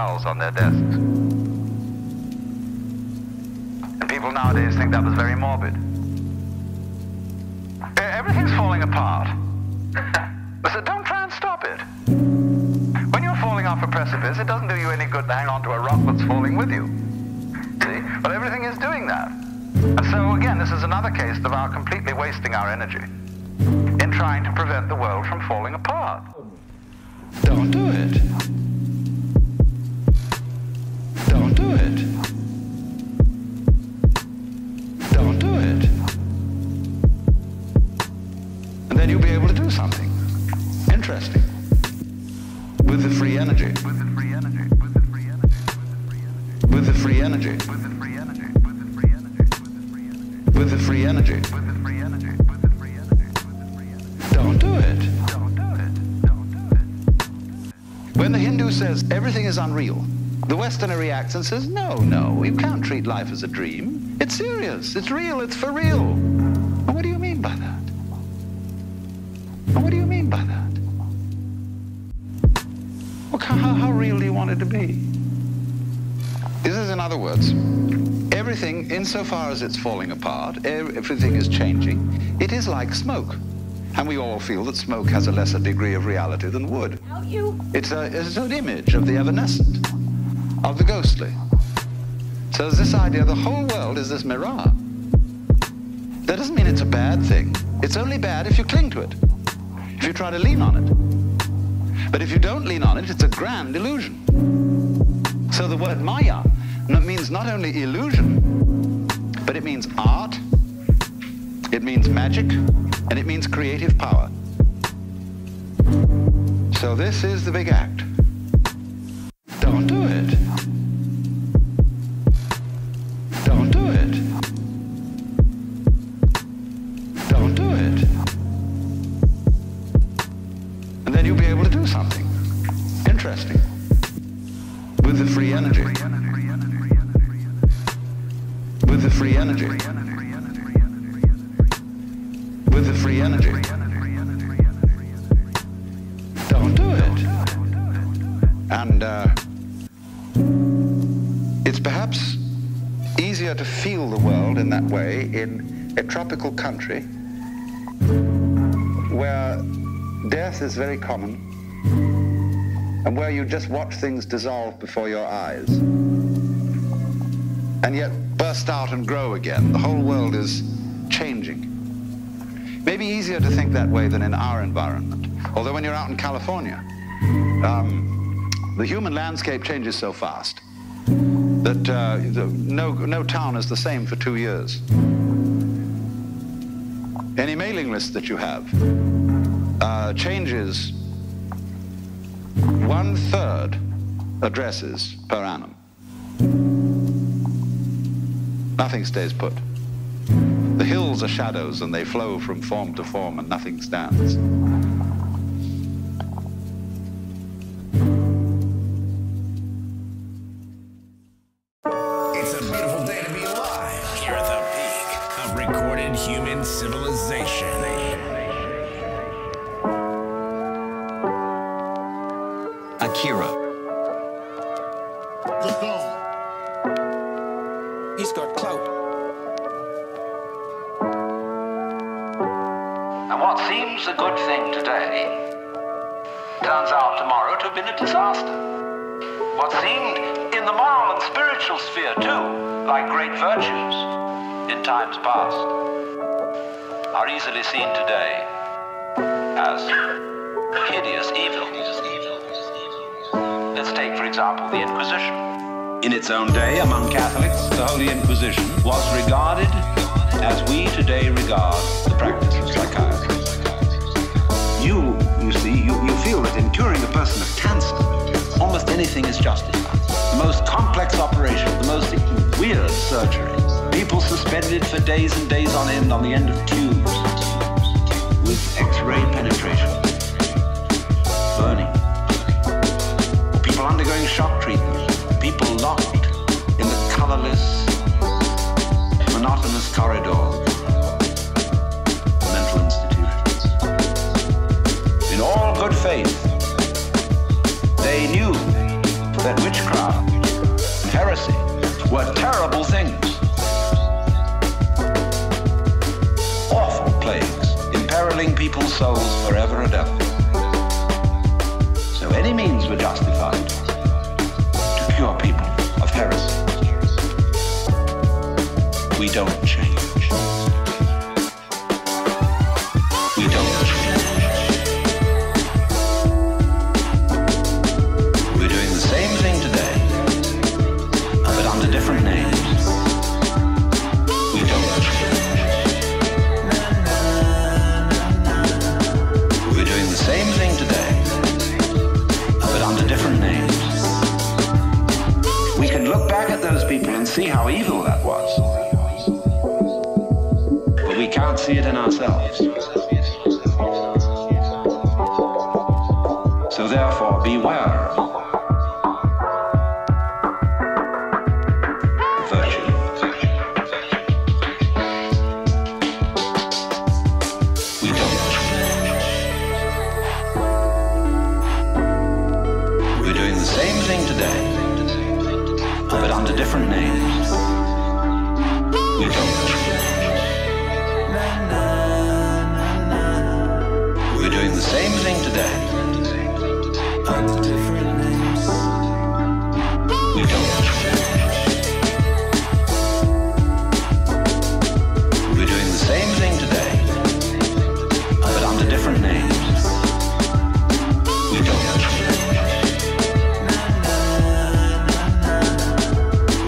towels on their desks. And people nowadays think that was very morbid. Everything's falling apart. So don't try and stop it. When you're falling off a precipice, it doesn't do you any good to hang on to a rock that's falling with you. See? But everything is doing that. And so, again, this is another case of our completely wasting our energy in trying to prevent the world from falling apart. Don't do it. Don't do it. Don't do it. And then you'll be able to do something interesting with the free energy. With the free energy. With the free energy. With the free energy. With the free energy. With the free energy. With the free energy. With the free energy. With the free energy. With the free energy. Don't do it. Don't do it. Don't do it. When the Hindu says everything is unreal, the Westerner reacts and says, no, you can't treat life as a dream. It's serious. It's real. It's for real. And what do you mean by that? And what do you mean by that? Well, how real do you want it to be? This is, in other words, everything, insofar as it's falling apart, everything is changing, it is like smoke. And we all feel that smoke has a lesser degree of reality than wood. It's an image of the evanescent, of the ghostly. So there's this idea the whole world is this mirage. That doesn't mean it's a bad thing. It's only bad if you cling to it, if you try to lean on it. But if you don't lean on it, it's a grand illusion. So the word Maya means not only illusion, but it means art, it means magic, and it means creative power. So this is the big act. Don't do it. Don't do it. Don't do it. And then you'll be able to do something interesting with the free energy. With the free energy. With the free energy. Don't do it. And it's perhaps easier to feel the world in that way in a tropical country where death is very common and where you just watch things dissolve before your eyes and yet burst out and grow again. The whole world is changing. Maybe easier to think that way than in our environment. Although when you're out in California, the human landscape changes so fast that no town is the same for 2 years. Any mailing list that you have changes 1/3 addresses per annum. Nothing stays put. The hills are shadows and they flow from form to form and nothing stands. It's a beautiful day to be alive. Here at the peak of recorded human civilization. Akira. The Dawn. He's got clout. And what seems a good thing today turns out tomorrow to have been a disaster. What seemed in the moral and spiritual sphere too, like great virtues in times past, are easily seen today as hideous evil. Let's take, for example, the Inquisition. In its own day, among Catholics, the Holy Inquisition was regarded as we today regard the practice of psychiatry. You see, you feel that in curing a person of cancer, almost anything is justified. The most complex operation, the most weird surgery. People suspended for days and days on end on the end of tubes with X-ray penetration, burning. People undergoing shock treatment. People locked in the colorless, monotonous corridors of mental institutions. In all good faith, they knew that witchcraft and heresy were terrible things. Awful plagues, imperiling people's souls forever and ever. So any means were justified to cure people of heresy. We don't change. We don't change. We're doing the same thing today, but under different names. We don't change. We're doing the same thing today, but under different names. We can look back at those people and see how evil that was. But we can't see it in ourselves. So therefore, beware of virtue. We don't change. We're doing the same thing today, but under different names. We don't change. We're doing the same thing today, under different names. We don't change. We're doing the same thing today, but under different names. We don't change.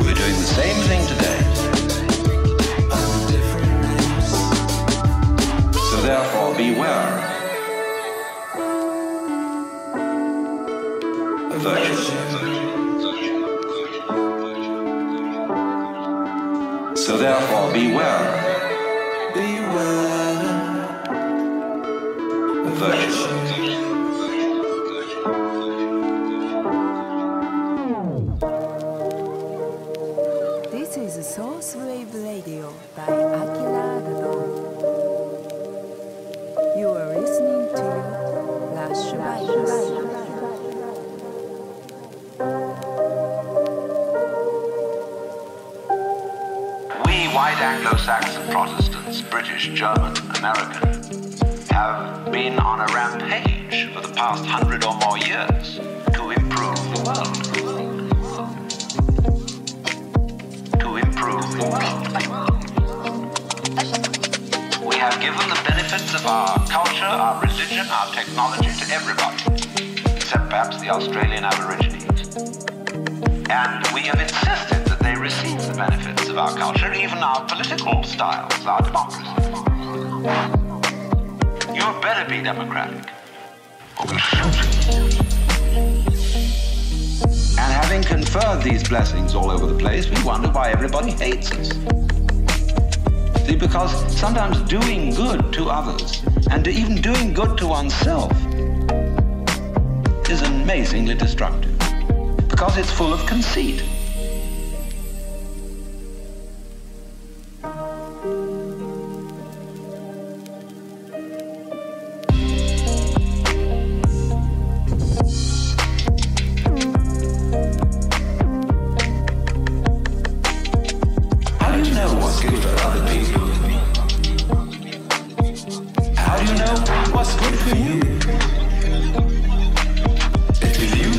We're doing the same thing today, under different names. So therefore, beware. Virtue. So therefore, beware. Beware. Virtue. This is Source Wave Radio by Akira. You are listening to Lush Vibes. White Anglo-Saxon Protestants, British, German, American, have been on a rampage for the past 100 or more years to improve the world. To improve the world. We have given the benefits of our culture, our religion, our technology to everybody, except perhaps the Australian Aborigines. And we have insisted that they receive the benefits of our culture, even our political styles, our democracy. You had better be democratic, or we'll shoot you. And having conferred these blessings all over the place, we wonder why everybody hates us. See, because sometimes doing good to others, and even doing good to oneself, is amazingly destructive. Because it's full of conceit. How do you know what's good for other people? How do you know what's good for you? If you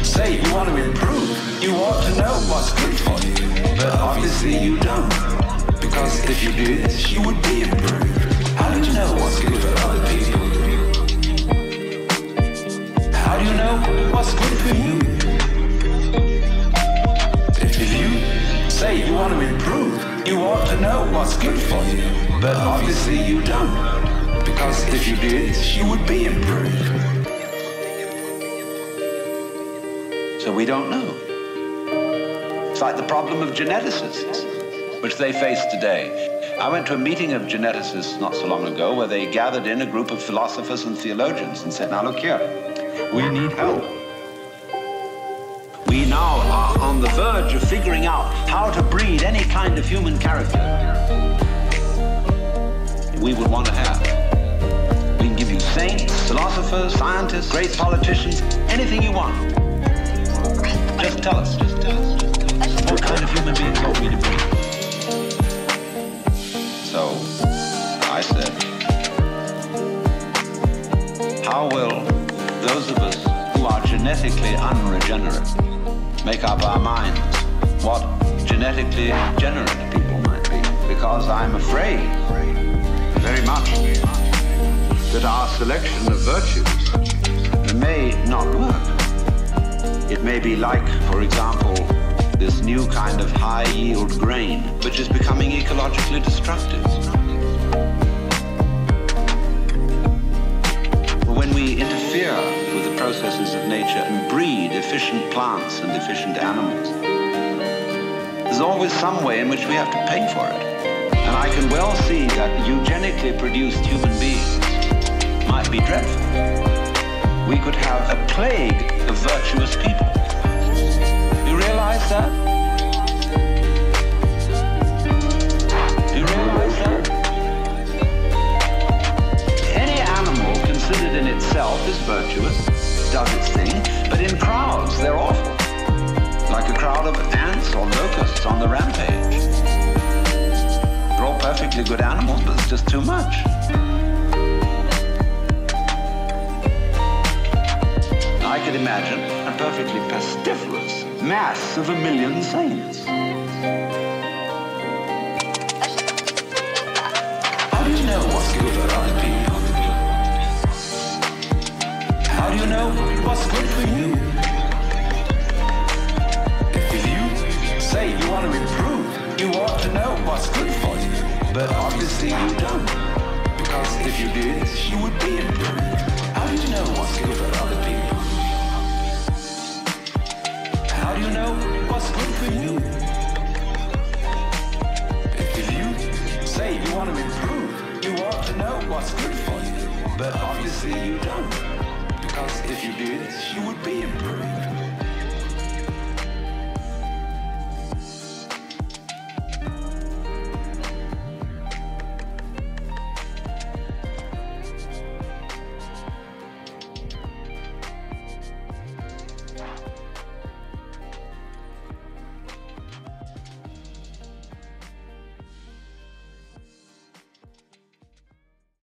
say you want to improve, you ought to know what's good for you. But obviously you don't. Because if you did, you would be improved. How do you know what's good for other people? How do you know what's good for you? If you say you want to improve, you ought to know what's good for you. But obviously you don't. Because if you did, you would be improved. So we don't know. It's like the problem of geneticists, which they face today. I went to a meeting of geneticists not so long ago where they gathered in a group of philosophers and theologians and said, now look here, we need help. We now are on the verge of figuring out how to breed any kind of human character we would want to have. We can give you saints, philosophers, scientists, great politicians, anything you want. Just tell us. What kind of human beings ought we to be? So, I said, how will those of us who are genetically unregenerate make up our minds what genetically generate people might be? Because I'm afraid very much that our selection of virtues may not work. It may be like, for example, this new kind of high-yield grain, which is becoming ecologically destructive. When we interfere with the processes of nature and breed efficient plants and efficient animals, there's always some way in which we have to pay for it. And I can well see that eugenically produced human beings might be dreadful. We could have a plague of virtuous people. You realize that? Do you realize that? Any animal considered in itself is virtuous, does its thing, but in crowds they're awful. Like a crowd of ants or locusts on the rampage. They're all perfectly good animals, but it's just too much. I could imagine a perfectly pestiferous mass of 1 million saints. How do you know what's good for other people? How do you know what's good for you? If you say you want to improve, you ought to know what's good for you. But obviously you don't. Because if you did, you would be improved. How do you know what's good for other people? How do you know what's good for you? If you say you want to improve, you ought to know what's good for you. But obviously you don't. Because if you did, you would be improved.